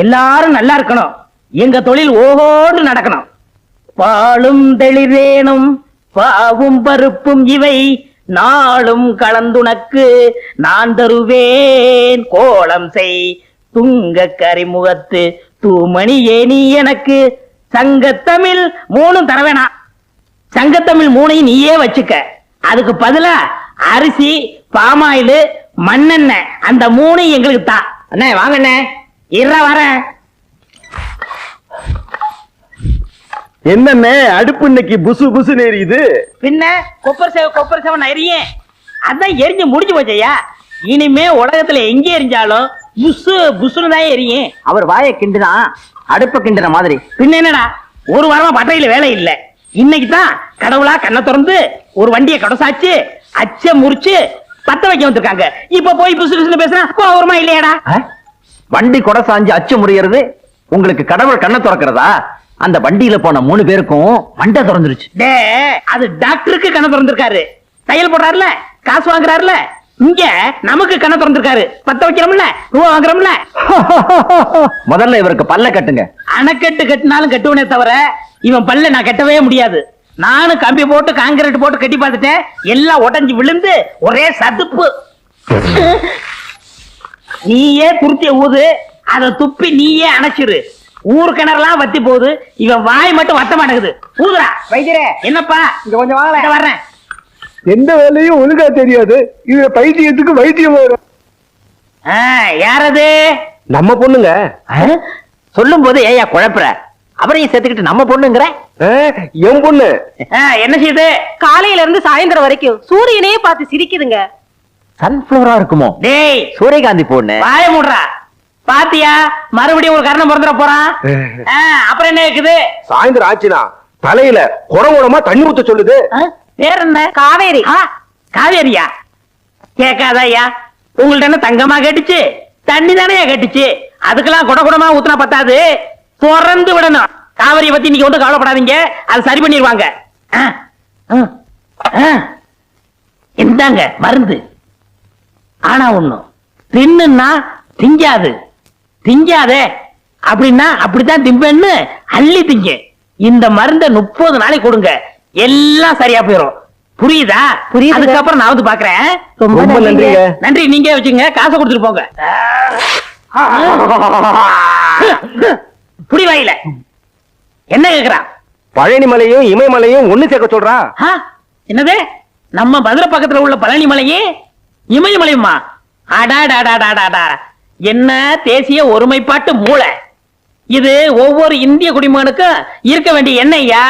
எல்லாரும் நல்லா இருக்கணும். எங்க தொழில் ஓஹோடு நடக்கணும். பாலும் தெளிவேணும் பாவும் பருப்பும் இவை நாளும் கலந்துனக்கு நான் தருவேன் கோலம் செய் துங்க கரிமுகத்து தூமணி ஏனி எனக்கு. சங்கத்தமிழ் 3 தர வேணாம். சங்கத்தமிழ் 3 நீயே வச்சுக்க. அதுக்கு பதிலா அரிசி பாமாயில் மண்ணெண்ணெய் அந்த 3 எங்களுக்கு தான். அண்ணே வாங்கண்ணே. வரேன். என்னண்ணே அடுப்பு இன்னைக்கு புசு புசு எரியுது? பின்ன கொப்பர் சேவை நெறியே அதான் எரிஞ்சு முடிஞ்சு போச்சையா. இனிமே உலகத்துல எங்க எரிஞ்சாலும் புசு புசுன்னு தான் எரியும். அவர் வாயை கிண்டுதான் அடுப்ப கிண்டுற மாதிரி. பின்ன என்னடா, ஒரு வாரமா பட்டையில வேலை இல்ல. இன்னைக்கு தான் கடவுளா கண்ணை திறந்து ஒரு வண்டியை கடசாச்சு அச்ச முறிச்சு பத்த வைக்க வந்திருக்காங்க. இப்ப போய் புசு புசுன்னு பேசுறா கோவமா இல்லையாடா? வண்டி கொடை சாஞ்சு அச்சு முறியறது உங்களுக்கு கடவுள் கண்ணை திறக்கிறதா? அந்த வண்டியில போன 3 பேருக்கும் மண்டை திறந்துருச்சு. டே, அது டாக்டருக்கு கண்ணை திறந்திருக்காரு. தையல் போடுறாருல, காசு வாங்குறாருல. இங்க நமக்கு கண்ணை திறந்திருக்காரு. பத்த வைக்கிறோம்ல, ரூபா வாங்குறோம்ல. முதல்ல இவருக்கு பல்ல கட்டுங்க. அணைக்கட்டு கட்டினாலும் கட்டுவனே தவிர இவன் பல்ல நான் கட்டவே முடியாது. நானும் கம்பி போட்டு காங்கிரீட் போட்டு கட்டி பார்த்துட்டேன். எல்லாம் உடஞ்சி விழுந்து ஒரே சதுப்பு. நீயே துருத்திய ஊது, அதை துப்பி நீயே அணைச்சிரு. ஊர் கிணறுலாம் வத்தி போகுது. இவன் வாய் மட்டும் வத்த மாட்டேங்குது. ஊதுரா வைத்தியரே. என்னப்பா இங்க கொஞ்சம் வாங்கல. வர்றேன். எந்த வேலையும் ஒழுங்கா தெரியாது. இது பைத்தியத்துக்கு வைத்தியம் வரும். யாரது? நம்ம பொண்ணுங்க. சொல்லும் போது ஏயா குழப்புற? அவரையும் சேர்த்துக்கிட்டு நம்ம பொண்ணுங்கிற? என் பொண்ணு. என்ன செய்யுது? காலையில இருந்து சாயந்தரம் வரைக்கும் சூரியனையே பார்த்து சிரிக்குதுங்க. சன்ஃபிளவரா இருக்குமோ? டேய், சூரியகாந்தி பொண்ணு. வாய மூடுறா. பாத்தியா, மறுபடியும் ஒரு கரணம் பிறந்துட போறான். அப்புறம் என்ன இருக்குது? சாயந்தரம் ஆச்சுனா தலையில குடமா தண்ணி ஊத்த சொல்லுது. பேர் என்ன? காவேரி. காவேரியா? கேட்காதயா. உங்கள்ட்ட என்ன தங்கமா கேட்டுச்சு? தண்ணி தானே கேட்டுச்சு. அதுக்கெல்லாம் குடமா ஊத்துனா பத்தாது, திறந்து விடணும். காவிரியை பத்தி நீங்க ஒன்றும் கவலைப்படாதீங்க, அது சரி பண்ணிடுவாங்க. இந்தாங்க மருந்து. ஆனா ஒண்ணும் தின்னுன்னா திங்காது. திங்காதே அப்படின்னா அப்படித்தான் திம்பேன்னு அள்ளி திங்க. இந்த மருந்த 30 நாளைக்கு கொடுங்க, எல்லாம் சரியா போயிடும். புரியுதா? புரியுது. அதுக்கப்புறம் நான் வந்து பாக்குறேன். ரொம்ப நன்றிங்க. நன்றி. நீங்க வச்சுங்க, காசை கொடுத்துட்டு போங்க. புடி வாயில என்ன கேக்குறா? பழனி மலையும் இமயமலையும் ஒண்ணு சேர்க்க சொல்றான். என்னது? நம்ம மதுரை பக்கத்துல உள்ள பழனி மலையும் இமயமலையுமா? அடாடாடாடாடா, என்ன தேசிய ஒருமைப்பாட்டு மூளை இது! ஒவ்வொரு இந்திய குடிமகனுக்கும் இருக்க வேண்டிய எண்ணெய்யா.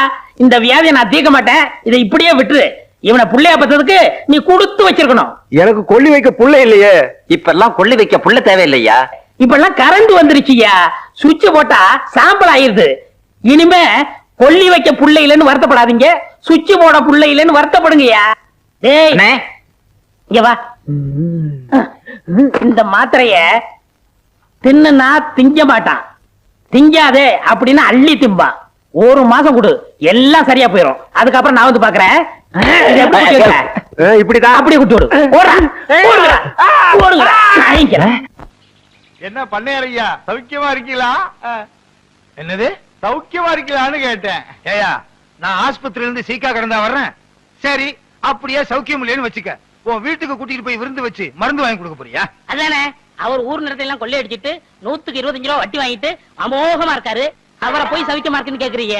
இந்த வியாதியை நான் தீர்க்க மாட்டேன். இதை இப்படியே விட்டுரு. இவனை புள்ளையா பத்ததுக்கு நீ கொடுத்து வச்சிருக்கணும். எனக்கு கொல்லி வைக்க புள்ள இல்லையே. இப்ப எல்லாம் கொள்ளி வைக்க புள்ள தேவையில்லையா? இப்ப எல்லாம் கரண்ட் வந்துருச்சுயா. சுவிட்ச் போட்டா சாம்பல் ஆயிருது. இனிமே கொல்லி வைக்க புள்ள இல்லைன்னு வருத்தப்படாதீங்க, சுவிட்ச் போட புள்ள இல்லைன்னு வருத்தப்படுங்கய்யா. டேய் இங்க வா. இந்த மாத்திரைய தின்னுனா திங்க மாட்டான். திங்காதே அப்படின்னு அள்ளி திம்பான். 1 மாசம் கொடு, எல்லாம் சரியா போயிடும். அதுக்கப்புறம் நான் வந்து பாக்குறேன். இப்படிதான் அப்படி விட்டு விடு. என்ன பண்ணையா, சௌக்கியமா இருக்கீங்களா? என்னது சௌக்கியமா இருக்கீங்களான்னு கேட்டேன். ஏயா, நான் ஆஸ்பத்திரியில இருந்து சீக்கா கடந்தா வர்றேன். சரி, அப்படியே சௌக்கியம் இல்லைன்னு வச்சுக்க. உன் வீட்டுக்கு கூட்டிட்டு போய் விருந்து வச்சு மருந்து வாங்கி கொடுக்க போறியா? அதானே, அவர் ஊர் நிறத்தை எல்லாம் கொள்ளை அடிச்சிட்டு 125 ரூபா வட்டி வாங்கிட்டு அமோகமா இருக்காரு. அவரை போய் சவிக்கமா இருக்குன்னு கேக்குறீங்க.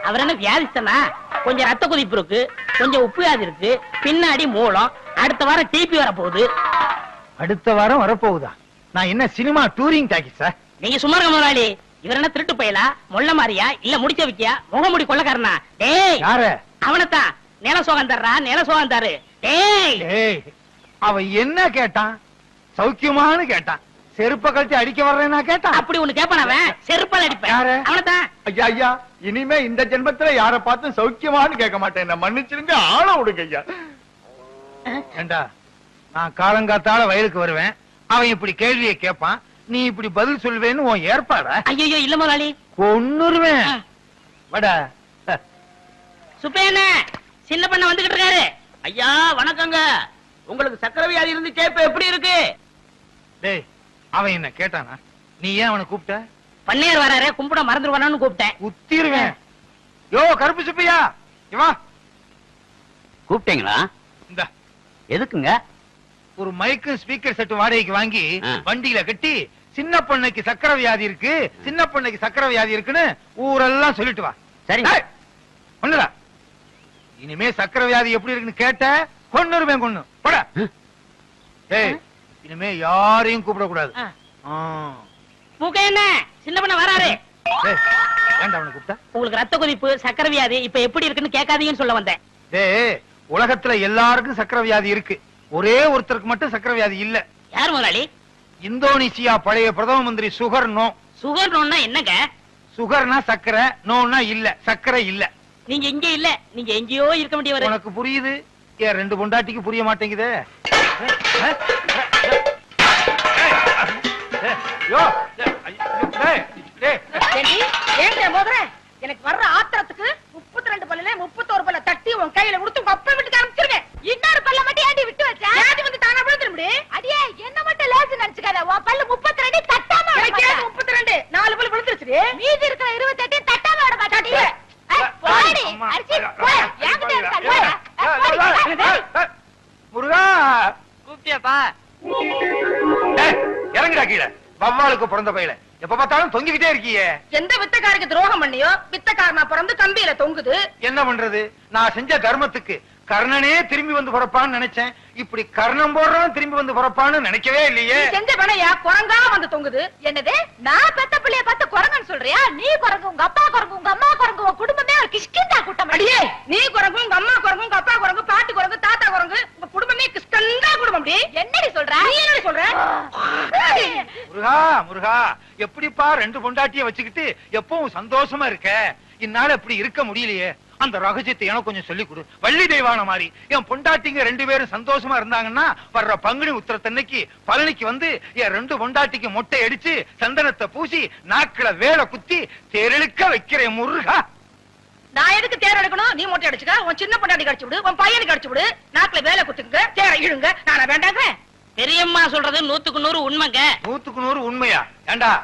அவர் என்ன வியாதிஸ்தனா? கொஞ்சம் ரத்த கொதிப்பு இருக்கு, கொஞ்சம் உப்பு வியாதி இருக்கு, பின்னாடி மூலம். அடுத்த வாரம் டிபி வர போகுது. அடுத்த வாரம் வரப்போகுதா? நான் என்ன சினிமா டூரிங் டாக்கிஸா? நீங்க சும்மா இருக்க முதலாளி. இவர் என்ன திருட்டு பயலா, மொள்ள மாறியா, இல்ல முடிச்ச வைக்கியா, முகமுடி கொள்ளக்காரனா? டேய், யாரு? அவனத்தான். நில சோகம் தர்றா, நில சோகம் தரு. டேய், அவன் என்ன கேட்டான்? சௌக்கியமானு கேட்டான். செருப்ப கழிச்சு அடிக்க வர்றேன்னா கேட்டான். அப்படி ஒண்ணு கேப்பான் அவன். செருப்பால் அடிப்பேன். அவனத்தான். ஐயா ஐயா, இனிமே இந்த ஜென்மத்துல யார பார்த்து சௌக்கியமானு கேட்க மாட்டேன். என்ன மன்னிச்சிருங்க, ஆள விடுங்க ஐயா. ஏண்டா, நான் காலங்காத்தால வயலுக்கு வருவேன், அவன் இப்படி கேள்வியை கேட்பான், நீ இப்படி பதில் சொல்வேன்னு உன் ஏற்பாடா? ஐயோ இல்ல முதலாளி, கொன்னுருவேன். வட சுப்பையண்ண, சின்ன பண்ண வந்துகிட்டு இருக்காரு. ஐயா வணக்கங்க. உங்களுக்கு சக்கரை வியாதி இருந்து கேப்ப எப்படி இருக்கு? டேய், அவன் என்ன கேட்டானா? நீ ஏன் அவனை கூப்பிட்ட? பண்ணையார் வராரு கும்பிட மறந்துடுவானு கூப்பிட்டேன். குத்திருவேன். யோ கருப்பு சுப்பையா இவா கூப்பிட்டீங்களா? இந்த எதுக்குங்க? ஒரு மைக்கு ஸ்பீக்கர் செட் வாடகைக்கு வாங்கி ஆ. வண்டியில கட்டி சின்ன பொண்ணுக்கு சக்கரை வியாதி இருக்கு, சின்ன பொண்ணுக்கு சக்கரை வியாதி இருக்குன்னு ஊரெல்லாம் சொல்லிட்டு வா. சரிங்க. ஏய், ஒண்ணுடா. இனிமே சக்கரை வியாதி எப்படி இருக்குன்னு கேட்ட கொன்னுருவேன் கொன்னு போட. ஏய் இனிமே யாரையும் கூப்பிடக்கூடாது. மூக்க என்ன சின்ன பண்ண வராரு. ஏய், ஏன்டா அவனை கூப்பிட்ட? உங்களுக்கு ரத்த கொதிப்பு சக்கரை வியாதி இப்ப எப்படி இருக்குன்னு கேட்காதீங்கன்னு சொல்ல வந்தேன். ஏய் உலகத்துல எல்லாருக்கும் சக்கரை வியாதி இருக்கு, ஒரே ஒருத்தருக்கு மட்டும் சக்கரை வியாதி இல்ல. யார் முதலாளி? இந்தோனேசியா பழைய பிரதம மந்திரி சுகர் நோ. சுகர் நோன்னா என்னங்க? சுகர்னா சக்கரை, நோன்னா இல்ல, சக்கரை இல்ல. நீங்க இங்க இல்ல, நீங்க எங்கேயோ இருக்க வேண்டியவர். உனக்கு புரியுது, ஏன் ரெண்டு பொண்டாட்டிக்கு புரிய மாட்டேங்குதே? எனக்கு வர்ற ஆத்திரத்துக்கு 32 பல்லுல 31 பல்ல தட்டி உன் கையில கொடுத்து உங்க அப்பா வீட்டுக்கு அனுப்பிச்சிருவேன். இன்னொரு பல்ல மட்டும் ஏண்டி விட்டு வச்ச? ஏண்டி வந்து தானா விழுந்துற முடியும்? அடியே என்ன மட்டும் லேசு நினைச்சுக்காத. உன் பல்லு 32 தட்டாம விட மாட்டேன். 32 4 பல்லு விழுந்துருச்சு. மீதி இருக்கிற 28 தட்டாம விட மாட்டேன். போடி அரிசி போய் என்கிட்ட இருக்க. முருகா கூப்பிட்டியாப்பா? இறங்குடா கீழே. வவ்வாலுக்கு பிறந்த பையல எப்ப பார்த்தாலும் தொங்கிக்கிட்டே இருக்கியே. எந்த வித்தக்காரருக்கு துரோகம் பண்ணியோ வித்தக்காரனா பிறந்து கம்பியில தொங்குது. என்ன பண்றது, நான் செஞ்ச தர்மத்துக்கு கர்ணனே திரும்பி வந்து பிறப்பான்னு நினைச்சேன். இப்படி கர்ணம் போடுறவன் திரும்பி வந்து பிறப்பான்னு நினைக்கவே இல்லையே. செஞ்ச பணையா குரங்கா வந்து தொங்குது. என்னது நான் பெத்த பிள்ளைய பார்த்து குரங்குன்னு சொல்றியா? நீ குரங்கு, உங்க அப்பா குரங்கு, உங்க அம்மா குரங்கு, உங்க குடும்பமே ஒரு கிஷ்கிந்தா கூட்டம். அடியே நீ குரங்கு, உங்க அம்மா குரங்கு, உங்க அப்பா குரங்கு, பாட்டி குரங்கு, தாத்தா குரங்கு, உங்க குடும்பமே கிஷ்கந்தா குடும்பம். அப்படி என்னடி சொல்ற? நீ என்ன சொல்ற? முருகா முருகா, எப்படிப்பா ரெண்டு பொண்டாட்டிய வச்சுக்கிட்டு எப்பவும் சந்தோஷமா இருக்க? இந்நாள் இப்படி இருக்க முடியலையே. அந்த ரகசியத்தை எனக்கு கொஞ்சம் சொல்லிக் கொடு. வள்ளி தெய்வான மாதிரி என் பொண்டாட்டிங்க ரெண்டு பேரும் சந்தோஷமா இருந்தாங்கன்னா வர்ற பங்குனி உத்திரத்தன்னைக்கு பழனிக்கு வந்து என் ரெண்டு பொண்டாட்டிக்கு மொட்டை அடிச்சு சந்தனத்தை பூசி நாக்குல வேலை குத்தி தேரெழுக்க வைக்கிறேன் முருகா. நான் எதுக்கு தேர் எடுக்கணும்? நீ மொட்டை அடிச்சுக்க, உன் சின்ன பொண்டாட்டி கடிச்சு விடு, உன் பையனுக்கு கடிச்சு விடு, நாக்குல வேலை குத்துங்க, தேர இழுங்க. நானா வேண்டாங்க? பெரியம்மா சொல்றது 100க்கு 100 உண்மைங்க. 100க்கு 100 உண்மையா? ஏண்டா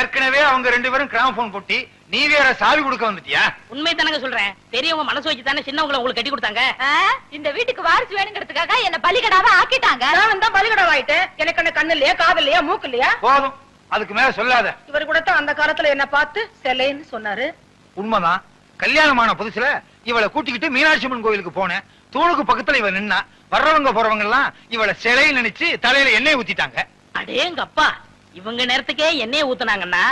ஏற்கனவே அவங்க ரெண்டு பேரும் கிராமபோன் போட்டி, நீ வேற சாவி கொடுக்க வந்துட்டியா? உண்மை தானங்க சொல்றேன். பெரியவங்க மனசு வச்சு தானே சின்னவங்களை உங்களுக்கு கட்டி கொடுத்தாங்க. இந்த வீட்டுக்கு வாரிசு வேணுங்கிறதுக்காக என்ன பலிகடாவா ஆக்கிட்டாங்க. நான் தான் பலிகடாவா ஆயிட்டேன். எனக்கு என்ன கண்ணு இல்லையா, காது இல்லையா, மூக்கு இல்லையா? போதும், அதுக்கு மேல சொல்லாத. இவர் கூட தான் அந்த காலத்துல என்ன பார்த்து செல்லைன்னு சொன்னாரு. உண்மைதான். கல்யாணமான புதுசுல இவளை கூட்டிக்கிட்டு மீனாட்சி அம்மன் கோயிலுக்கு போனேன். தூணுக்கு பக்கத்துல இவ நின்னா வர்றவங்க போறவங்க எல்லாம் இவளை சிலை நினைச்சு தலையில எண்ணெய் ஊத்திட்டாங்க. அடேங்கப்பா, இவங்க நேரத்துக்கே எண்ணெயை ஊத்துனாங்கன்னா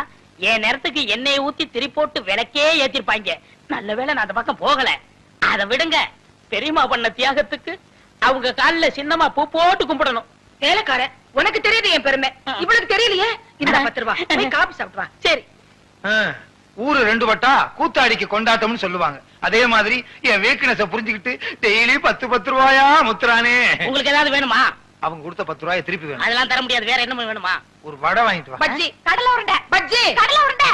என் நேரத்துக்கு எண்ணெயை ஊத்தி திரி போட்டு விளக்கே ஏத்திருப்பாங்க. நல்ல வேளை நான் அந்த பக்கம் போகல. அதை விடுங்க, பெரியம்மா பண்ண தியாகத்துக்கு அவங்க காலில சின்னமா பூ போட்டு கும்பிடணும். வேலைக்கார உனக்கு தெரியுது என் பெருமை, இவளுக்கு தெரியலையே. இந்த 10 ரூபாய் போய் காபி சாப்பிட்டு வா. சரி. ஊரு ரெண்டு வட்டா கூத்தாடிக்கு கொண்டாட்டம்னு சொல்லுவாங்க. அதே மாதிரி என் வீக்னஸ புரிஞ்சுக்கிட்டு டெய்லி 10 ரூபாயா முத்துறானே. உங்களுக்கு ஏதாவது வேணுமா? அவங்க கொடுத்த 10 ரூபாயை திருப்பி வேணும். அதெல்லாம் தர முடியாது. வேற என்ன வேணுமா? ஒரு வடை வாங்கிட்டு வா. பஜ்ஜி, கடலை உருண்டை, பஜ்ஜி, கடலை உருண்டை.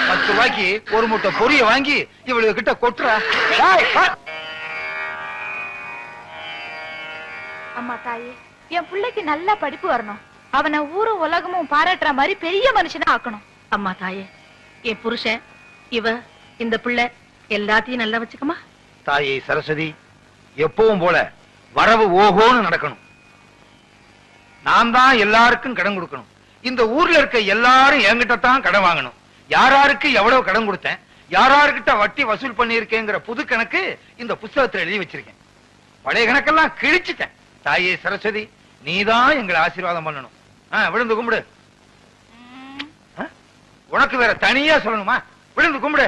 10 ரூபாய்க்கு ஒரு மூட்டை பொரிய வாங்கி இவளுக்கு கிட்ட கொட்டுறா. அம்மா தாயே, என் பிள்ளைக்கு நல்ல படிப்பு வரணும். அவனை ஊரும் உலகமும் பாராட்டுற மாதிரி பெரிய மனுஷனா ஆக்கணும். அம்மா தாயே, என் புருஷன், இவ, இந்த பிள்ளை எல்லாத்தையும் நல்லா வச்சுக்கமா. தாயே சரஸ்வதி, எப்பவும் போல வரவு ஓஹோன்னு நடக்கணும். நான் தான் எல்லாருக்கும் கடன் கொடுக்கணும். இந்த ஊர்ல இருக்க எல்லாரும் என்கிட்ட தான் கடன் வாங்கணும். யாராருக்கு எவ்வளவு கடன் கொடுத்தேன், யாராருக்கிட்ட வட்டி வசூல் பண்ணியிருக்கேங்கிற புது கணக்கு இந்த புத்தகத்துல எழுதி வச்சிருக்கேன். பழைய கணக்கெல்லாம் கிழிச்சிட்டேன். தாயே சரஸ்வதி, நீதான் எங்களை ஆசீர்வாதம் பண்ணணும். விழுந்து கும்பிடு. உனக்கு வேற தனியா சொல்லணுமா? விழுந்து கும்பிடு.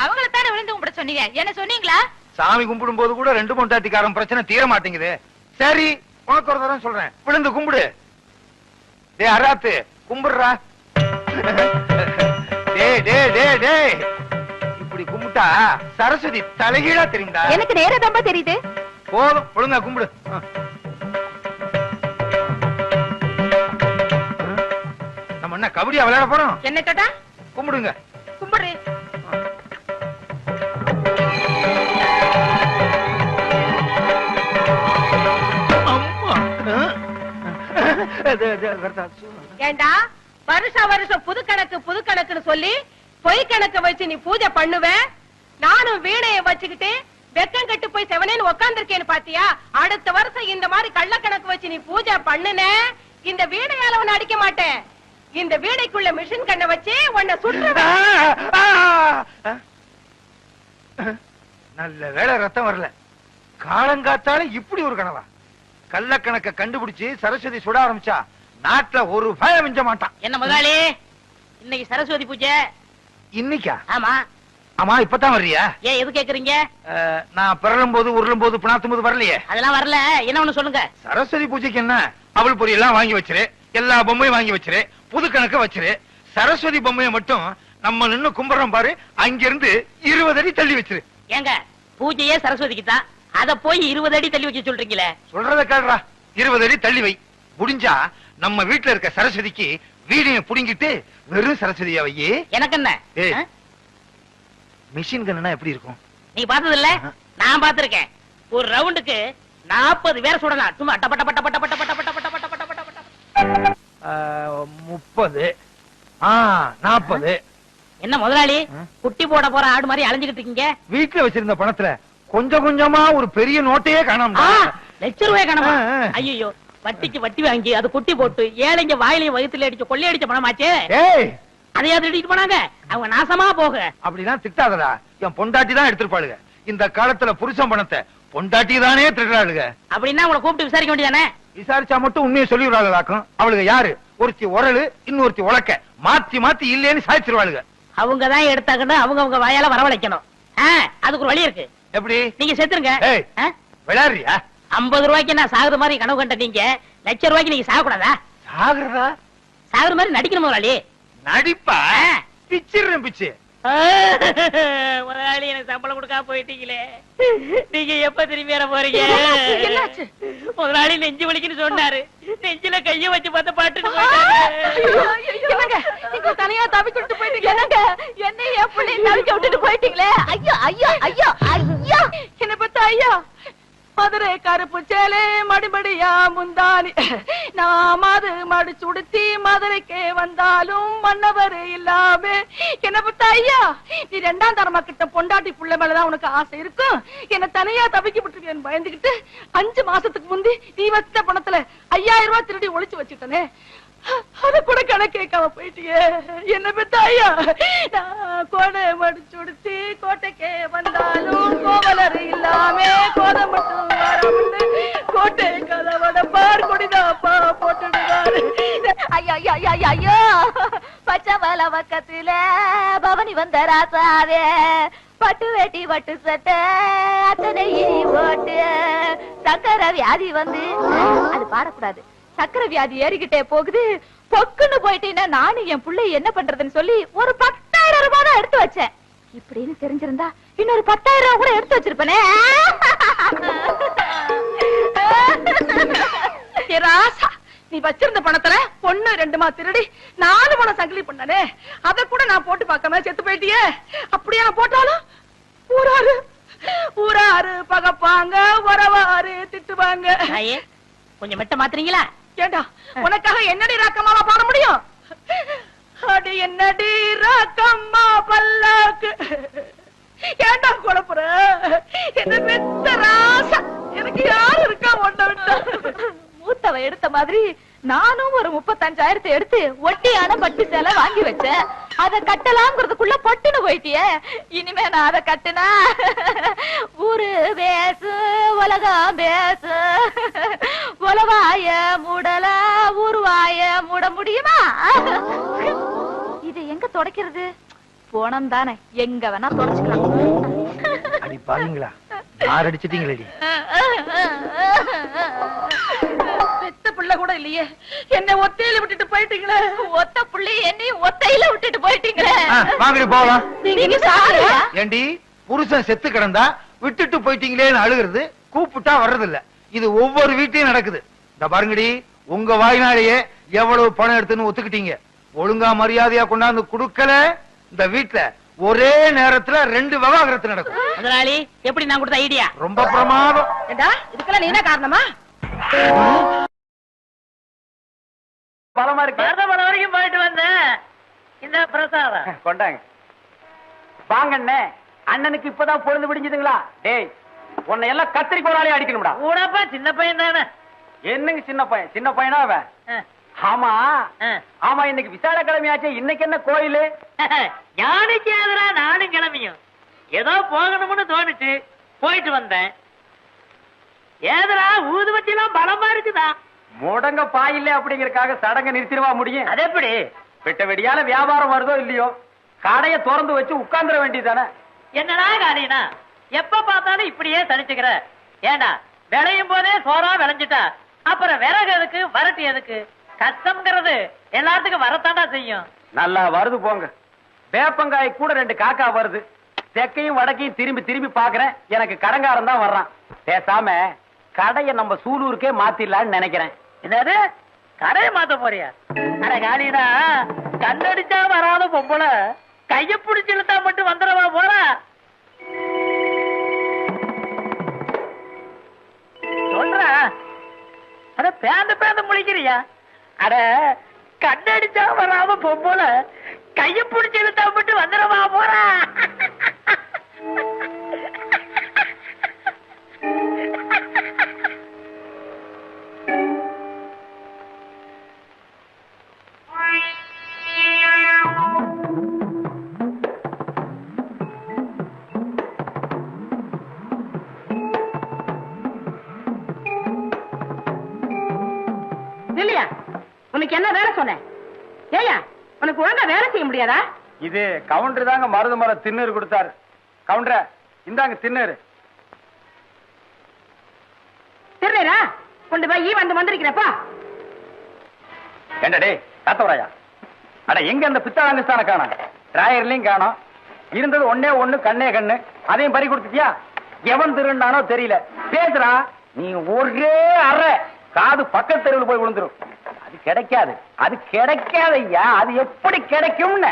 அவங்கள தானே விழுந்து கும்பிட சொன்னீங்க, என்ன சொன்னீங்களா? சாமி கும்பிடும் போது கூட ரெண்டு பொண்டாட்டிக்காரன் பிரச்சனை தீர மாட்டேங்குது. சரி, உனக்கு ஒரு தரம் சொல்றேன், விழுந்து கும்பிடு. டே அராத்து கும்பிடுறா. டே டே டே டே, இப்படி கும்பிட்டா சரஸ்வதி தலைகீழா தெரியுதா? எனக்கு நேரம் ரொம்ப தெரியுது. போதும், ஒழுங்கா கும்பிடு. நம்ம என்ன கபடியா விளையாட போறோம்? என்ன கேட்டா? கும்பிடுங்க. கும்பிடு. ஏண்டா வருஷம் புது கணக்குன்னு சொல்லி பொய் கணக்கு வச்சு நீ பூஜை பண்ணுவ. நானும் வீணைய வச்சுக்கிட்டு வெக்கம் கட்டு போய் செவனேன்னு உட்கார்ந்திருக்கேன்னு பாத்தியா? அடுத்த வருஷம் இந்த மாதிரி கள்ள கணக்கு வச்சு நீ பூஜை பண்ணுன, இந்த வீணையால உன்னை அடிக்க மாட்டேன். இந்த வீணைக்குள்ள மிஷின் கண்ணை வச்சு உன்னை சுற்றுவேன். நல்ல வேளை ரத்தம் வரல. காலங்காத்தால இப்படி ஒரு கனவா? கள்ளக்கணக்க கண்டுபிடிச்சு சரஸ்வதி சுட ஆரம்பிச்சா நாட்டுல ஒரு பயம் மிஞ்ச மாட்டான். என்ன முதலாளி, இன்னைக்கு சரஸ்வதி பூஜை? இன்னைக்கா? ஆமா. ஆமா, இப்பதான் வர்றியா? ஏன் எது கேக்குறீங்க? நான் பிறலும் போது உருளும் போது பிணாத்தும் போது வரலையே. அதெல்லாம் வரல. என்ன ஒண்ணு சொல்லுங்க. சரஸ்வதி பூஜைக்கு என்ன, அவள் பொரி எல்லாம் வாங்கி வச்சிரு, எல்லா பொம்மையும் வாங்கி வச்சிரு, புது கணக்க வச்சிரு. சரஸ்வதி பொம்மையை மட்டும் நம்ம நின்னு கும்பிடுறோம் பாரு, அங்கிருந்து 20 அடி தள்ளி வச்சிரு. ஏங்க, பூஜையே சரஸ்வதிக்கு தான், அத போய் 20 அடி தள்ளி வைக்க சொல்றீங்களே. சொல்றத கேடுறா. 20 அடி தள்ளி வை. முடிஞ்சா நம்ம வீட்டுல இருக்க சரஸ்வதிக்கு வீடிய புடுங்கிட்டு வெறும் சரஸ்வதியா வையே. எனக்கு என்ன? ஏய், மிஷின் கன்னா எப்படி இருக்கும்? நீ பார்த்தது இல்ல? நான் பார்த்திருக்கேன். ஒரு ரவுண்டுக்கு 40 பேர் சுடலாம். சும்மா டப்ப டப்ப டப்ப டப்ப டப்ப டப்ப டப்ப டப்ப டப்ப டப்ப டப்ப. 30 40. என்ன முதலாளி, குட்டி போட போற ஆடு மாதிரி அலைஞ்சுகிட்டு இருக்கீங்க? வீட்டுல வச்சிருந்த பணத்துல கொஞ்சம் கொஞ்சமா ஒரு பெரிய நோட்டையே காணாம. ₹1,00,000 காணாம? ஐயோ, வட்டிக்கு வட்டி வாங்கி அது குட்டி போட்டு ஏழைங்க வாயிலையும் வயித்துல அடிச்சு கொள்ளையடிச்ச பணமாச்சே. ஏய், அதையாவது எடுத்துட்டு போனாங்க. அவங்க நாசமா போக. அப்படிதான் திட்டாதடா. என் பொண்டாட்டி தான் எடுத்துருப்பாளுங்க. இந்த காலத்துல புருஷன் பணத்தை பொண்டாட்டி தானே திருடுறாளுங்க. அப்படின்னா உங்களை கூப்பிட்டு விசாரிக்க வேண்டியதானே? விசாரிச்சா மட்டும் உண்மையை சொல்லிடுறாளுக்கும். அவளுக்கு யாரு? ஒருத்தி உரலு, இன்னொருத்தி உலக்க. மாத்தி மாத்தி இல்லேன்னு சாய்ச்சிருவாளுங்க. அவங்க தான் எடுத்தாங்கன்னு அவங்க வாயால வரவழைக்கணும். அதுக்கு ஒரு வழி இருக்கு. எப்படி? நீங்க செத்துருங்க. விளையாடுறியா? 50 ரூபாய்க்கு நான் சாகுற மாதிரி கனவு கண்ட நீங்க ₹1,00,000 நீங்க சாகக்கூடாதா? சாகுறதா? சாகுற மாதிரி நடிக்கணும் முதலாளி. நடிப்பா? பிச்சிடுறேன் பிச்சு. முதலாளி, எனக்கு சம்பளம் கொடுக்காம போயிட்டீங்களே. நீங்க எப்ப திரும்பி வர போறீங்க? என்னாச்சு? முதலாளி நெஞ்சு வலிக்குன்னு சொன்னாரு. நெஞ்சில கைய வச்சு பார்த்த பாட்டுன்னு என்னங்க, நீங்க தனியா தவிக்கிட்டு போயிட்டீங்க. என்னங்க, என்ன என் பிள்ளை தவிக்க விட்டுட்டு போயிட்டீங்களே. ஐயோ ஐயோ ஐயோ ஐயோ, என்ன பத்த ஐயோ. மதுரை கருப்பு சேலே மடிமடியா முந்தானி, நான் மடு சுடுத்தி மதுரைக்கே வந்தாலும் மன்னவர் இல்லாம. என்ன பத்த ஐயா, நீ 2ஆம் தரமா கிட்ட பொண்டாட்டி புள்ள மேலதான் உனக்கு ஆசை இருக்கும். என்ன தனியா தவிக்க விட்டுருக்கேன்னு பயந்துகிட்டு 5 மாசத்துக்கு முந்தி நீ வச்ச பணத்துல 5000 ரூபாய் திருடி ஒளிச்சு வச்சுட்டனே. அத கூட கணக்கு கேட்காம போயிட்டியே. என்ன பெத்த ஐயா, நான் கோடை மடிச்சு உடுத்தி கோட்டைக்கே வந்தாலும் கோவலர் இல்லாம கோதை மட்டும் வராம கோட்டை கதவட பார் கொடிதாப்பா போட்டுடுவாரு. ஐயோ ஐயோ ஐயோ ஐயோ, பச்சை மலை பக்கத்துல பவனி வந்த ராசாவே, பட்டு வேட்டி பட்டு சட்டை அத்தனை ஓட்டு. சக்கரை வியாதி வந்து, அது பாடக்கூடாது. சக்கரை வியாதி ஏறிக்கிட்டே போகுது. பொக்குன்னு போயிட்டீங்கன்னா நானும் என் பிள்ளை என்ன பண்றதுன்னு சொல்லி ஒரு 10,000 ரூபாய் தான் எடுத்து வச்சேன். இப்படின்னு தெரிஞ்சிருந்தா இன்னொரு 10,000 ரூபாய் கூட எடுத்து வச்சிருப்பேனே. ராசா, நீ வச்சிருந்த பணத்துல 1 2 திருடி 4 பணம் சங்கிலி பண்ணனே. அத கூட நான் போட்டு பார்க்காம செத்து போயிட்டியே. அப்படியே நான் போட்டாலும் ஊராரு பகப்பாங்க, உறவாரு திட்டுவாங்க. கொஞ்சம் மெட்ட மாத்துறீங்களா? ஏண்டா, உனக்காக என்னடி ராக்கம்மாவா பாட முடியும்? அடி என்னடி ராக்கம்மா பல்லாக்கு. ஏண்டா குழப்புற? என்ன பெத்த ராசா, எனக்கு யாரு இருக்கா ஒண்ண விட்டா? மூத்தவ எடுத்த மாதிரி நானும் ஒரு 35,000 எடுத்து ஒட்டியான பட்டு சேலை வாங்கி வச்சேன். அத கட்டலாம்ங்கிறதுக்குள்ள பொட்டுன்னு போயிட்டியே. இனிமே நான் அத கட்டுனா ஊரு பேசு உலகம் பேசு. உலவாய மூடல ஊருவாய மூட முடியுமா? இது எங்க தொடக்கிறது? போனம் தானே, எங்க வேணா தொடச்சுக்கலாம். அடி பாருங்களா, யார் அடிச்சிட்டீங்களேடி? பெத்த பிள்ளை கூட இல்லையே, என்ன ஒத்தையில விட்டுட்டு போயிட்டீங்களே. ஒத்த பிள்ளை என்னையும் ஒத்தையில விட்டுட்டு போயிட்டீங்களே. வாங்கடி போகலாம். நீங்க சாரியா? ஏண்டி, புருஷன் செத்து கிடந்தா விட்டுட்டு போயிட்டீங்களேன்னு அழுகிறது, கூப்பிட்டா வர்றது இல்ல. இது ஒவ்வொரு வீட்லயும் நடக்குது. இந்த பாருங்கடி, உங்க வாய்னாலேயே எவ்வளவு பணம் எடுத்துன்னு ஒத்துக்கிட்டீங்க. ஒழுங்கா மரியாதையா கொண்டாந்து குடுக்கல, இந்த வீட்டுல ஒரே நேரத்துல 2 விவாகரத்து நடக்கும். முதலாளி, எப்படி நான் கொடுத்த ஐடியா? ரொம்ப பிரமாதம். இதுக்கெல்லாம் நீ என்ன காரணமா? பலமா இருக்கு. மருதமலை வரைக்கும் போயிட்டு வந்தேன். இந்த பிரசாதம் கொண்டாங்க. வாங்கண்ணே, அண்ணனுக்கு இப்பதான் பொழுது விடிஞ்சதுங்களா? டேய், உன்னை எல்லாம் கத்திரி கோலாலே அடிக்கணும்டா. ஊடப்பா சின்ன பையன் தானே. என்னங்க சின்ன பையன்? சின்ன பையனா அவன்? ஆமா ஆமா, இன்னைக்கு விசால கிழமையாச்சே, இன்னைக்கு என்ன கோயிலு? ஞானிக்கு எதிரா நானும் கிளம்பியும் ஏதோ போகணும்னு தோணுச்சு, போயிட்டு வந்தேன். ஏதரா ஊதுபத்தி எல்லாம் பலமா இருக்குதா? முடங்க பாயில்ல அப்படிங்கறக்காக சடங்க நிறுத்திடுவா முடியும்? அது எப்படி? வெட்ட வெடியால வியாபாரம் வருதோ இல்லையோ, கடையை திறந்து வச்சு உட்கார்ந்துட வேண்டியதானே. என்னடா காரியனா, எப்ப பார்த்தாலும் இப்படியே தனிச்சுக்கிற? ஏண்டா விளையும் போதே சோறா விளைஞ்சிட்டா அப்புறம் விறகு எதுக்கு, வரட்டு எதுக்கு? கஷ்டம்ங்கிறது எல்லாத்துக்கும் வரத்தாண்டா செய்யும். நல்லா வருது போங்க. வேப்பங்காய் கூட 2 காக்கா வருது. தெற்கையும் வடக்கையும் திரும்பி திரும்பி பாக்குறேன், எனக்கு கடங்காரன் தான் வர்றான். பேசாம கடையை நம்ம சூலூருக்கே மாத்திடலான்னு நினைக்கிறேன். என்னது, கடையை மாத்த போறியா? அட காலினா, கண்ணடிச்சா வராத பொம்பளை கைய பிடிச்சு இழுத்தா மட்டும் வந்துடவா போறா? சொல்றா. அட பேந்து பேந்து முழிக்கிறியா? அட கண்ணடிச்சா வராம பொம்பளை கைய பிடிச்சு இழுத்தா மட்டும் வந்துடவா போறா? இல்லையா? உனக்கு என்ன வேலை சொன்னேன்? ஏயா, உனக்கு ஒழுங்கா வேலை செய்ய முடியாதா? இது கவுண்டர் தாங்க மருது மரம் திண்ணூறு கொடுத்தாரு. கவுண்டர இந்தாங்க திண்ணூறு. திருநீரா கொண்டு போய் வந்து வந்திருக்கிறப்பா. ஏண்டா டேய் காத்தவராயா, அட எங்க அந்த பித்தாளங்கஸ்தான காணோம்? டிராயர்லயும் காணோம். இருந்தது ஒண்ணே ஒண்ணு, கண்ணே கண்ணு. அதையும் பறி கொடுத்துட்டியா? எவன் திருண்டானோ தெரியல. பேசுறா நீ ஒரே அறை காது பக்கத்து தெருவில் போய் விழுந்துரும். அது கிடைக்காது, அது கிடைக்காது ஐயா. அது எப்படி கிடைக்கும்னு?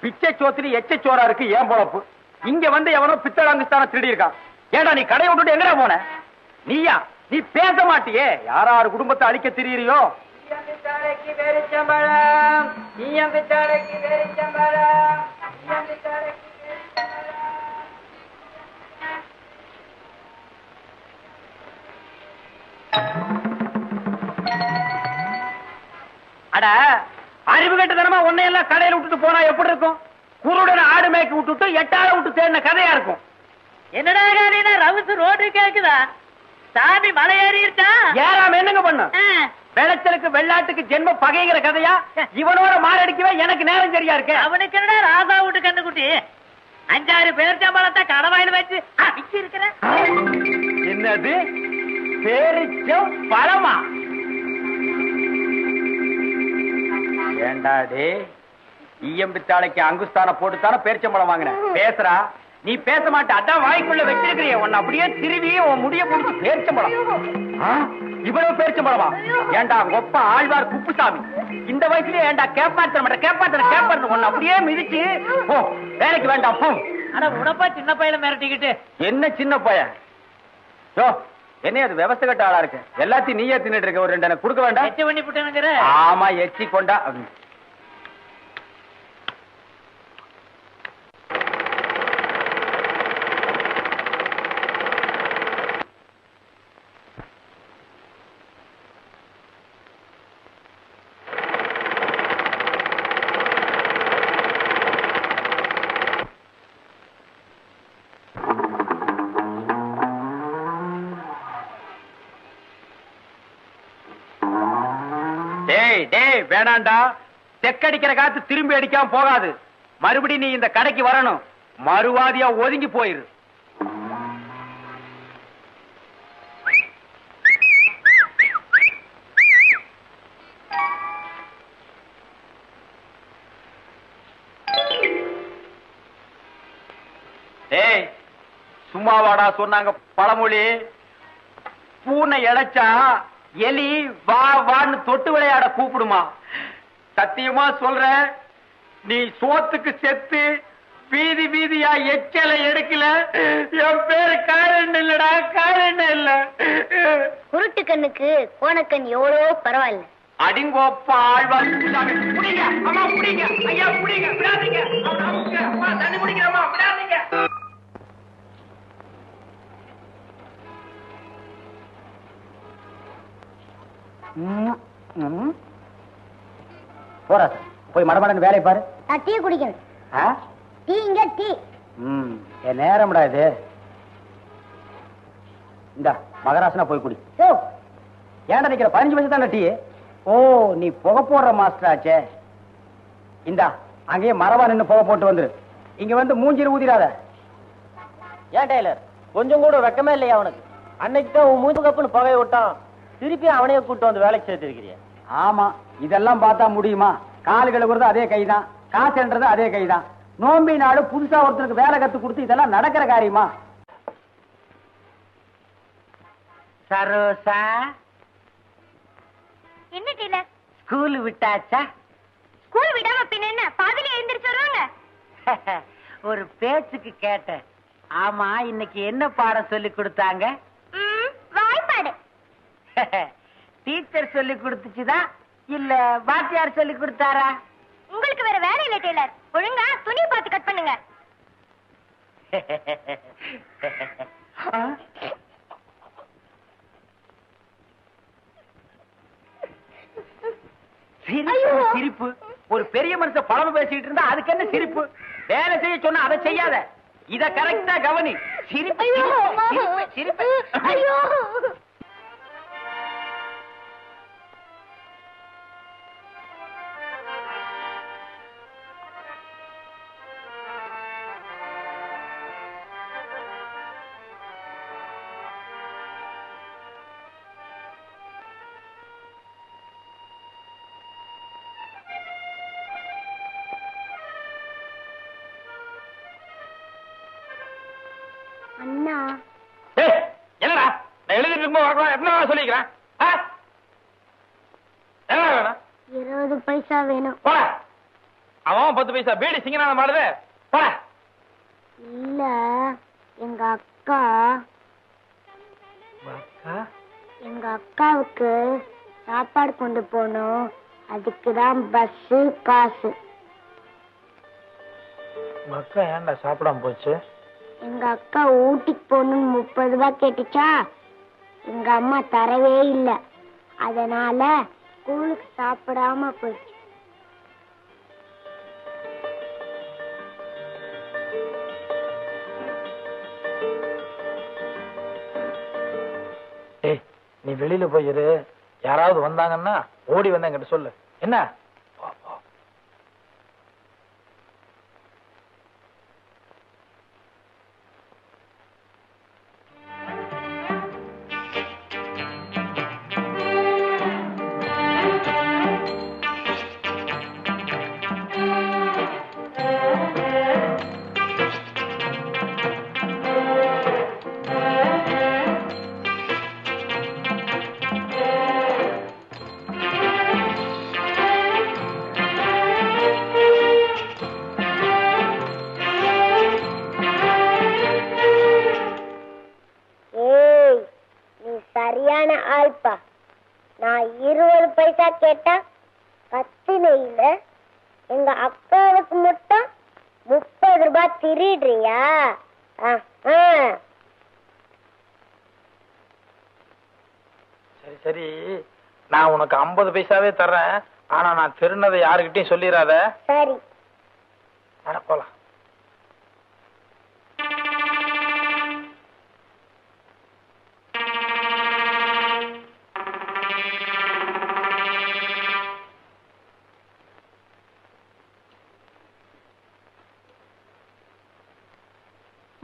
பிச்சை சோத்திரி எச்ச சோறா இருக்கு ஏன் பொழப்பு. இங்க வந்து எவனோ பித்தளாங்குஸ்தான திருடி இருக்கான். ஏண்டா நீ கடையை விட்டுட்டு எங்கடா போன? நீயா? நீ பேச மாட்டியே. யாராரு குடும்பத்தை அழிக்க திரியறியோ? அட அறிவு கட்டதனமா உன்னையெல்லாம் கடையில விட்டுட்டு போனா எப்படி இருக்கும்? குருடன் ஆடு மேய்க்கு விட்டுட்டு 8 ஆளை விட்டு தேடின கதையா இருக்கும். என்னடா காரியனா, ரவுசு ரோடு கேக்குதா? சாமி மலை ஏறிட்டா ஏறாம என்னங்க பண்ண? வெள்ளச்சலுக்கு வெள்ளாட்டுக்கு ஜென்ம பகைங்கிற கதையா? இவனோட மாரடிக்கவே எனக்கு நேரம் சரியா இருக்கு. அவனுக்கு என்னடா ராசா விட்டு கண்ணுக்குட்டி? 5-6 பேர் சம்பளத்தை கடவாயில வச்சு அடிச்சு இருக்கிற. என்னது பேரிச்சம் பழமா? ஏண்டாடே ஈயம்பித்தாளைக்கு அங்குஸ்தான போட்டுத்தான பேரிச்சம்பழம் வாங்கின? பேசுறா நீ பேச மாட்ட. அதான் வாய்க்குள்ள வச்சிருக்கிறிய உன்னை அப்படியே திருவி உன் முடிய முடிச்சு பேரிச்சம்பழம். இவ்வளவு பேரிச்சம்பழமா? ஏண்டா ஒப்ப ஆழ்வார் குப்புசாமி இந்த வயசுலயே ஏண்டா கேப்பாத்தன உன்னை அப்படியே மிதிச்சு போ. வேலைக்கு வேண்டாம் போ. ஆனா உடப்பா சின்ன பையல மிரட்டிக்கிட்டு. என்ன சின்ன பையன்? யோ என்ன அது விவசாய கட்ட ஆளா இருக்கு. எல்லாத்தையும் நீயே தின்னுட்டு இருக்க. ஒரு 2 எனக்கு கொடுக்க வேண்டாம்? எச்சு பண்ணி விட்டுனுங்கிற. ஆமா எச்சி கொண்டா. வேணாண்டா, தெக்கடிக்கிற காத்து திரும்பி அடிக்காம போகாது. மறுபடி நீ இந்த கடைக்கு வரணும். மறுவாதியா ஒதுங்கி போயிரு. ஏய் சும்மாவாடா சொன்னாங்க பழமொழி. பூனை இழைச்சா எலி வா வான்னு தொட்டு விளையாட கூப்பிடுமா? சத்தியமா சொல்ற, நீ சோத்துக்கு செத்து வீதி வீதியா எச்சலை எடுக்கல. என் பேரு காரணம் இல்லடா, காரணம் இல்ல. குருட்டு கண்ணுக்கு கோணக்கண் எவ்வளவோ பரவாயில்ல. அடிங்கோப்பா ஆழ்வார் புடிங்க அம்மா புடிங்க ஐயா புடிங்க விடாதீங்க அம்மா தண்ணி குடிக்கிறம்மா விடாதீங்க. போறா போய் மடமடன்னு வேலையை பாரு. நான் டீ குடிக்கணும். டீ இங்க டீ. என் நேரம்டா இது. இந்த மகராசனா போய் குடி. ஏன்டா நிக்கிற 15 வருஷம் தான் டீ. ஓ நீ புகை போடுற மாஸ்டர் ஆச்சே. இந்தா அங்கேயே மரபா நின்று புகை போட்டு வந்துரு. இங்க வந்து மூஞ்சிரு ஊதிராத. ஏன் டெய்லர் கொஞ்சம் கூட வெக்கமே இல்லையா அவனுக்கு? அன்னைக்கு தான் உன் மூஞ்சு கப்புன்னு புகையை விட்டான். திருப்பி அவனையே கூட்டு வந்து வேலைக்கு சேர்த்திருக்கிறிய. ஆமா இதெல்லாம் பார்த்தா முடியுமா? காலு கழுவுறது அதே கைதான், காசுன்றது அதே கைதான். நோம்பி நாடு புதுசா ஒருத்தருக்கு வேலை கத்து கொடுத்து இதெல்லாம் நடக்கிற காரியமா? சரோசா என்ன டீலர்? ஸ்கூல் விட்டாச்சா? ஸ்கூல் விடாம பின்ன என்ன பாதியில எழுந்திருச்சு வருவாங்க? ஒரு பேச்சுக்கு கேட்டேன். ஆமா இன்னைக்கு என்ன பாடம் சொல்லி கொடுத்தாங்க? வாய்ப்பாடு. டீச்சர் சொல்லி கொடுத்துச்சுதான் இல்ல வாத்தியார் சொல்லி கொடுத்தாரா? உங்களுக்கு வேற வேலை இல்ல டீலர். ஒழுங்கா துணி பார்த்து கட் பண்ணுங்க. சிரிப்பு. ஒரு பெரிய மனுஷன் பழம பேசிட்டு இருந்தா அதுக்கு என்ன சிரிப்பு? வேலை செய்ய சொன்னா அதை செய்யாத. இத கரெக்டா கவனி. சிரிப்பு சிரிப்பு. ஐயோ அண்ணா. என்னடா நான் எழுதிட்டு இருக்கும்போது என்ன சொல்லிக்கிறேன்? 20 பைசா வேணும். போட அவன் 10 பைசா பீடி சிங்கனான மாடுது. போட. இல்ல எங்க அக்கா எங்க அக்காவுக்கு சாப்பாடு கொண்டு போகணும். அதுக்குதான் பஸ் காசு. மக்கா ஏன்டா சாப்பிடாம போச்சு? எங்க அக்கா ஊட்டிக்கு போகணும்னு 30 ரூபாய் கேட்டுச்சா. எங்க அம்மா தரவே இல்ல. அதனால ஸ்கூலுக்கு சாப்பிடாம போயிடுச்சு. ஏய் நீ வெளியில போயிரு. யாராவது வந்தாங்கன்னா ஓடி வந்த என்கிட்ட சொல்லு. என்ன? சரியான ஆள்பா. நான் 20 பைசா கேட்டா கத்தினையில எங்க அக்காவுக்கு மட்டும் 30 ரூபாய் திருடுறியா? சரி சரி நான் உனக்கு 50 பைசாவே தர்றேன். ஆனா நான் திருநதை யாருக்கிட்டையும் சொல்லிடாத. சரி. போலாம்.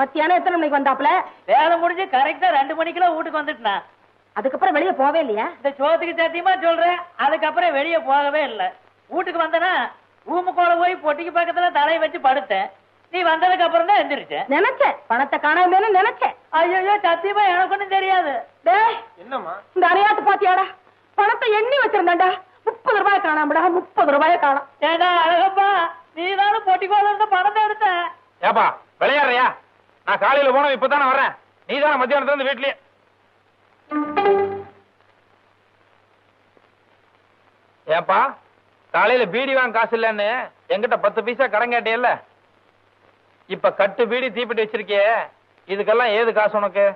மத்தியானம் எத்தனை மணிக்கு வந்தாப்ல? வேலை முடிஞ்சு கரெக்டா 2 மணிக்கெல்லாம் வீட்டுக்கு வந்துட்டேன். அதுக்கப்புறம் வெளியே போவே இல்லையா? இந்த சோத்துக்கு சத்தியமா சொல்றேன், அதுக்கப்புறம் வெளியே போகவே இல்லை. வீட்டுக்கு வந்தனா ரூமுக்குள்ள போய் பொட்டிக்கு பக்கத்துல தலையை வச்சு படுத்தேன். நீ வந்ததுக்கு அப்புறம் தான் எந்திரிச்சேன். நினைச்சேன் பணத்தை காணாம நினைச்சேன். ஐயோ சத்தியமா எனக்கு ஒண்ணும் தெரியாது. டேய் என்னம்மா? இந்த அரையாத்து பாத்தியாடா? பணத்தை எண்ணி வச்சிருந்தாண்டா. 30 ரூபாய் காணாமடா. 30 ரூபாய காணோம். ஏடா அழகப்பா, நீ தானே பொட்டிக்கோல இருந்த பணத்தை எடுத்த. ஏப்பா விளையாடுறியா? நான் காலையில போனோம் இப்பதானே வர்றேன். நீ தானே மத்தியானத்துல இருந்து வீட்லயே. ஏப்பா காலையில பீடி வாங்க காசு இல்லன்னு என்கிட்ட 10 பைசா கடன் கேட்டியல்ல, இப்ப கட்டு பீடி தீப்பெட்டி வச்சிருக்கியே, இதுக்கெல்லாம் ஏது காசு உனக்கு?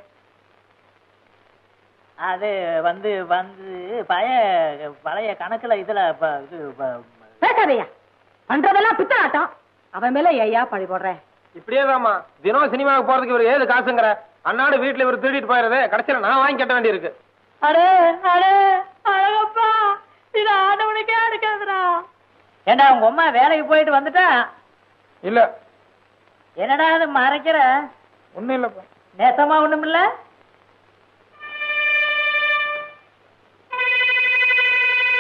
அது வந்து வந்து பழைய கணக்குல இதுல பேசாதையா, பண்றதெல்லாம் பித்தலாட்டம். அவன் மேல ஐயா பழி போடுறேன். இப்படியேதாம்மா தினம் சினிமாவுக்கு போறதுக்கு இவர் ஏது காசுங்கிற? அன்னாடு வீட்டுல இவர் திருடிட்டு போயிருது, கடைசியில நான் வாங்கி கட்ட வேண்டி இருக்கு. அடே அடே அழகப்பா, இது ஆண்டவனுக்கே அடுக்காதுடா. ஏண்டா உங்க அம்மா வேலைக்கு போயிட்டு வந்துட்டா? இல்ல. என்னடா அது மறைக்கிற? ஒண்ணும் இல்லப்பா. நேசமா ஒண்ணும் இல்ல.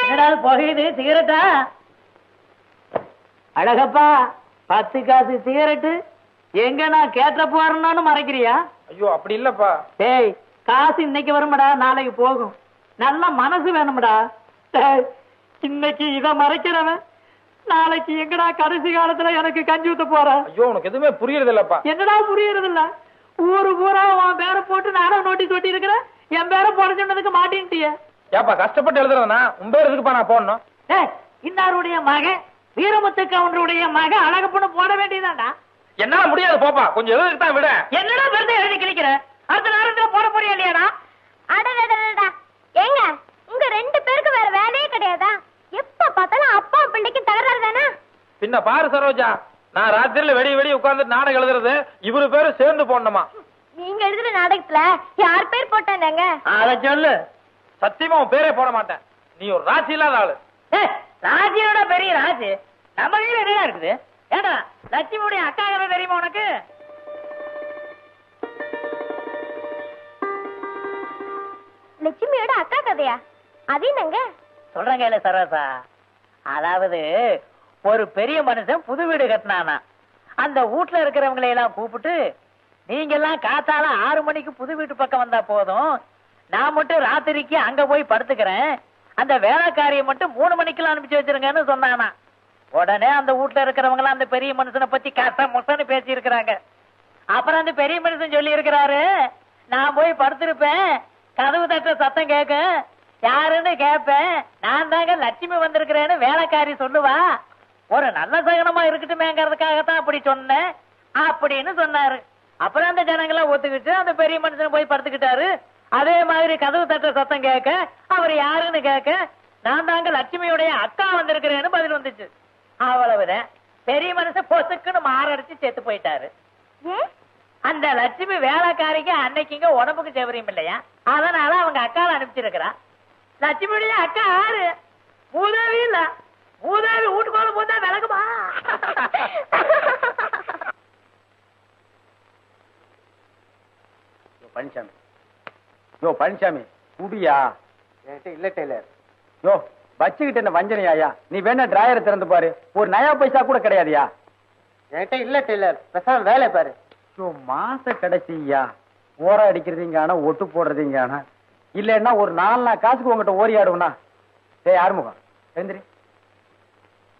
என்னடா அது புகையுது? சிகரெட்டா? அழகப்பா 10 காசு சிகரெட்டு எங்க நான் கேட்டப்ப வரணும்னு மறைக்கிறியா? ஐயோ அப்படி இல்லப்பா. டேய், காசு இன்னைக்கு வரும்டா, நாளைக்கு போகும். நல்ல மனசு வேணும்டா. டேய், இன்னைக்கு இத மறைக்கிறவன் நாளைக்கு எங்கடா கடைசி காலத்துல எனக்கு கஞ்சி ஊத்த போற? ஐயோ உனக்கு எதுவுமே புரியுறது இல்லப்பா. என்னடா புரியறது இல்ல? ஊரு பூரா உன் பேரை போட்டு நானும் நோட்டீஸ் ஒட்டி இருக்கிற, என் பேரை போட சொன்னதுக்கு மாட்டின்ட்டிய. ஏப்பா கஷ்டப்பட்டு எழுதுறதுனா உன் பேர் எதுக்குப்பா நான் போடணும்? டேய், இன்னாருடைய மகன் வீரமுத்து கவுண்டருடைய மகன் அழகப்பண்ணு போட வேண்டியதாண்டா. என்னால முடியாது போப்பா, கொஞ்சம் எழுதுக்கு தான் விட. என்னடா பெருதை எழுதி கிழிக்கிற? அடுத்த நேரத்துல போட போறியா இல்லையாடா? அடடடடா, ஏங்க உங்க 2 பேருக்கு வேற வேலையே கிடையாதா? எப்ப பார்த்தாலும் அப்பா பிள்ளைக்கு தகராறு தானே? பின்ன பாரு சரோஜா, நான் ராத்திரில வெடி உட்கார்ந்து நாடகம் எழுதுறது இவரு பேரு சேர்ந்து போடணுமா? நீங்க எழுதுற நாடகத்துல யார் பேர் போட்டாங்க? அத சொல்லு. சத்தியமா உன் பேரே போட மாட்டேன். நீ ஒரு ராசி இல்லாத ஆளு. ராஜியோட பெரிய ராஜு நம்ம கையில என்ன இருக்குது? ஏடா லட்சுமியுடைய அக்கா கதை தெரியுமா உனக்கு? லட்சுமியோட அக்கா கதையா? அது என்னங்க? சொல்றேன் கையில சரோசா. அதாவது ஒரு பெரிய மனுஷன் புது வீடு கட்டினானா, அந்த வீட்டுல இருக்கிறவங்களை எல்லாம் கூப்பிட்டு, நீங்க எல்லாம் காத்தால 6 மணிக்கு புது வீட்டு பக்கம் வந்தா போதும், நான் மட்டும் ராத்திரிக்கு அங்க போய் படுத்துக்கிறேன், அந்த வேலைக்காரியை மட்டும் 3 மணிக்கெல்லாம் அனுப்பிச்சு வச்சிருங்கன்னு சொன்னானா. உடனே அந்த வீட்டுல இருக்கிறவங்க எல்லாம் அந்த பெரிய மனுஷனை பத்தி கஷ்டம் பேசி இருக்கிறாங்க. அப்புறம் அந்த பெரிய மனுஷன் சொல்லி இருக்கிறாரு, நான் போய் படுத்திருப்பேன், கதவு தட்டுற சத்தம் கேட்க, யாருன்னு கேட்பேன், நான் தாங்க லட்சுமி வந்திருக்கிறேன்னு வேலைக்காரி சொல்லுவா, ஒரு நல்ல சகனமா இருக்கட்டுமேங்கிறதுக்காகத்தான் அப்படி சொன்னேன் அப்படின்னு சொன்னாரு. அப்புறம் அந்த ஜனங்களாம் ஒத்துக்கிட்டு அந்த பெரிய மனுஷன் போய் படுத்துக்கிட்டாரு. அதே மாதிரி கதவு தட்டுற சத்தம் கேட்க, அவர் யாருன்னு கேட்க, நான் தாங்க லட்சுமியுடைய அக்கா வந்திருக்கிறேன்னு பதில் வந்துச்சு. அவ்வளவுதான். பெரிய மனுஷன் பொசுக்குன்னு மாரடிச்சு செத்து போயிட்டாரு. அந்த லட்சுமி வேலைக்காரிக்கு அன்னைக்குங்க உடம்புக்கு சௌகரியம் இல்லையா, அதனால அவங்க அக்காவை அனுப்பிச்சிருக்கிறா. லட்சுமியுடைய அக்கா யாரு? மூதாவி இல்ல. மூதாவி வீட்டுக்குள்ள போதா விலகுமா? பழனிசாமி, யோ பழனிசாமி குடியா? இல்ல டெய்லர். யோ வச்சுக்கிட்டு என்ன வஞ்சனையாயா? நீ வேணா டிராயரை திறந்து பாரு, ஒரு நயா பைசா கூட கிடையாதுயா. என்கிட்ட இல்ல டெய்லர், பேசாம வேலை பாரு. யோ மாச கடைசியா ஓர அடிக்கிறதுங்கான ஒட்டு போடுறதுங்கான இல்லன்னா ஒரு 4 நாள் காசுக்கு உங்ககிட்ட ஓரியாடுவனா? ஏய் ஆறுமுகம் எழுந்திரி,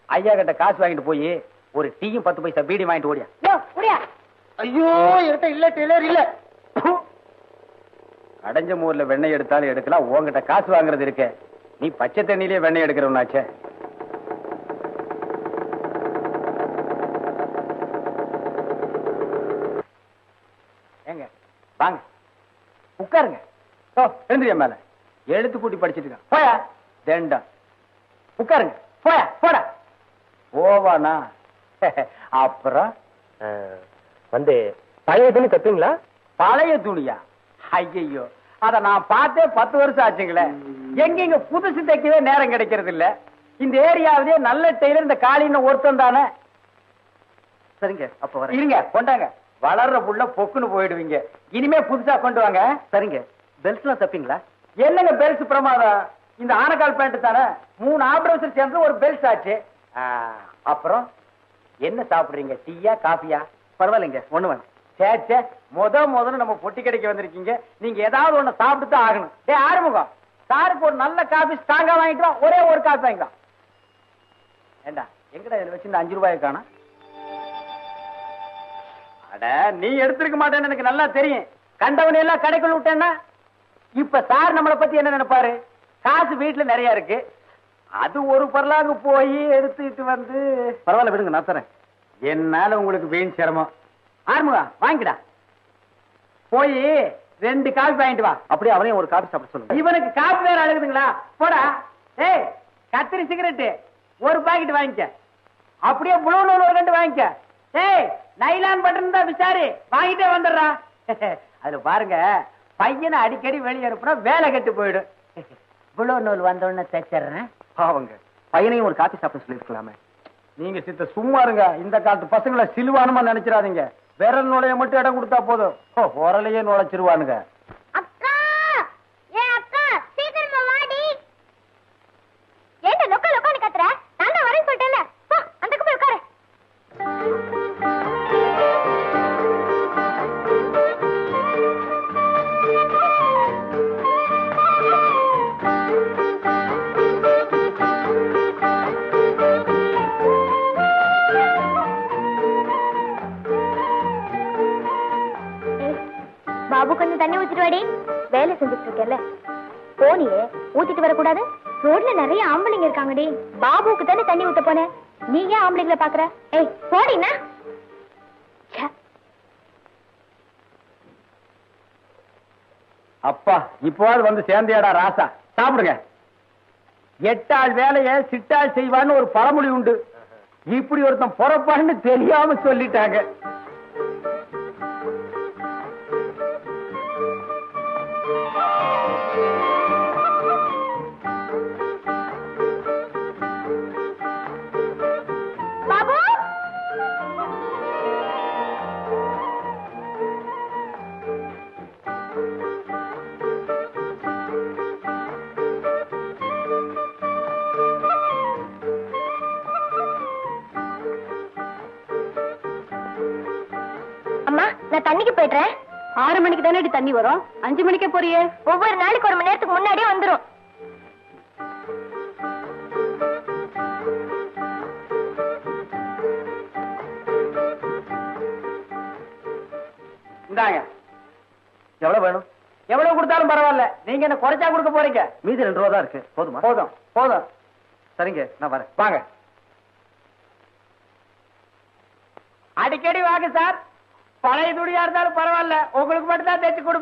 ஐயா கிட்ட காசு வாங்கிட்டு போய் ஒரு டீயும் 10 பைசா பீடி வாங்கிட்டு ஓடியா. ஐயோ என்கிட்ட இல்ல டெய்லர், இல்ல. அடைஞ்ச மூர்ல வெண்ணெய் எடுத்தாலும் எடுக்கலாம், உங்ககிட்ட காசு வாங்குறது இருக்க, நீ பச்சை தண்ணியிலே வெண்ணெய் எடுக்கிறவனாச்சே. ஏங்க வாங்க உட்காருங்க. ஓ எழுந்திரியா மேல எழுத்து கூட்டி படிச்சிட்டு இருக்க. போயா தேண்டா உட்காருங்க. போயா போடா. ஓவானா? அப்புறம் வந்து பழைய துணி தப்பீங்களா? பழைய துணியா? ஐயோ அத நான் பார்த்தே 10 வருஷம் ஆச்சுங்களே. எங்க புதுசு தைக்கவே நேரம் கிடைக்கிறது இல்ல. இந்த ஏரியாவிலே நல்ல டெய்லர் இந்த காலின்னு ஒருத்தன் தானே. சரிங்க அப்ப வர இருங்க, கொண்டாங்க. வளர்ற புள்ள பொக்குன்னு போயிடுவீங்க. இனிமே புதுசா கொண்டு வாங்க. சரிங்க. பெல்ட்ஸ் எல்லாம் தப்பீங்களா? என்னங்க பெல்ட்ஸ் பிரமாதம், இந்த ஆனக்கால் பேண்ட் தானே. 3 ஆப்ரேஷன் சேர்ந்து ஒரு பெல்ட் ஆச்சு. அப்புறம் என்ன சாப்பிடுறீங்க, டீயா காஃபியா? பரவாயில்லைங்க, ஒண்ணு வேணும். சேச்சே முதல்ல நம்ம பொட்டி கடைக்கு வந்திருக்கீங்க, நீங்க ஏதாவது ஒண்ணு சாப்பிட்டு தான் ஆகணும். டே ஆறுமுகம், சாருக்கு ஒரு நல்ல காபி ஸ்ட்ராங்கா வாங்கிட்டு வா, ஒரே ஒரு காபி வாங்கிக்கலாம். ஏண்டா எங்கடா இதுல வச்சு இந்த 5 ரூபாயை காணோம்? அட நீ எடுத்திருக்க மாட்டேன்னு எனக்கு நல்லா தெரியும். கண்டவனை எல்லாம் கடைக்குள்ள விட்டேன்னா இப்ப சார் நம்மளை பத்தி என்ன நினைப்பாரு? காசு வீட்டுல நிறைய இருக்கு, அது ஒரு பரலாங்க போய் எடுத்துட்டு வந்து பரவாயில்ல விடுங்க நான் தரேன். என்னால உங்களுக்கு வீண் சிரமம். ஆறுமுகா வாங்கிடா. போய் 2 காபி வாங்கிட்டு வா. அப்படியே அவனையும் ஒரு காபி சாப்பிட சொல்லுங்க. இவனுக்கு காபி வேற அழுகுதுங்களா? போடா. ஏய் கத்திரி சிகரெட் 1 பாக்கெட் வாங்கிக்க. அப்படியே ப்ளூ நூல் 1 கண்டு வாங்கிக்க. ஏய் நைலான் பட்டன் தான் விசாரி வாங்கிட்டே வந்துடுறா. அதுல பாருங்க பையனை அடிக்கடி வெளியே அனுப்புனா வேலை கெட்டு போயிடும். ப்ளூ நூல் வந்தோடனே தைச்சிடுறேன். பாவங்க பையனையும் ஒரு காபி சாப்பிட சொல்லிருக்கலாமே. நீங்க சித்த சும்மா இருங்க. இந்த காலத்து பசங்களை சிலுவானுமா நினைச்சிடாதீங்க. விரல் நுழைய மட்டும் இடம் கொடுத்தா போதும், உரலையே நுழைச்சிருவானுங்க. அக்கா ஏன் அக்கா சீக்கிரமா வாடி. ஏன்டா லொக்க லொக்கன்னு கத்துற? நான் தான் வரேன்னு சொல்லிட்டேன்ல. போ அந்தக்கு போய் உட்காரு. பாபு கொஞ்சம் தண்ணி ஊத்திட்டு வாடி. வேலை செஞ்சுட்டு இருக்கேன்ல. போனியே ஊத்திட்டு வரக்கூடாது. ரோட்ல நிறைய ஆம்பளைங்க இருக்காங்கடி. பாபுக்கு தானே தண்ணி ஊத்த போனேன். நீ ஏன் ஆம்பளைங்களை பாக்குற? ஏய் போடினா. அப்பா இப்போது வந்து சேர்ந்தியாடா ராசா. சாப்பிடுங்க. 8 ஆள் வேலையை சிட்டாள் செய்வான்னு ஒரு பழமொழி உண்டு. இப்படி ஒருத்தன் பொறப்பான்னு தெரியாம சொல்லிட்டாங்க. பாபு அம்மா நான் தண்ணிக்கு போயிடுறேன். 6 மணிக்கு தானே தண்ணி வரும். 5 மணிக்கே போறியே. ஒவ்வொரு நாளைக்கு 1 மணி நேரத்துக்கு முன்னாடியே வந்துரும். இந்தாங்க. எவ்வளவு வேணும்? எவ்வளவு கொடுத்தாலும் பரவாயில்ல. நீங்க என்ன குறைச்சா கொடுக்க போறீங்க? மீதி 2 ரூபா தான் இருக்கு. போதுமா? போதும் போதும். சரிங்க நான் வரேன். வாங்க. அடிக்கடி வாங்க சார். பழைய துணியா இருந்தாலும் பரவாயில்ல, உங்களுக்கு மட்டும் தான் தைச்சு கொடுப்பேன்.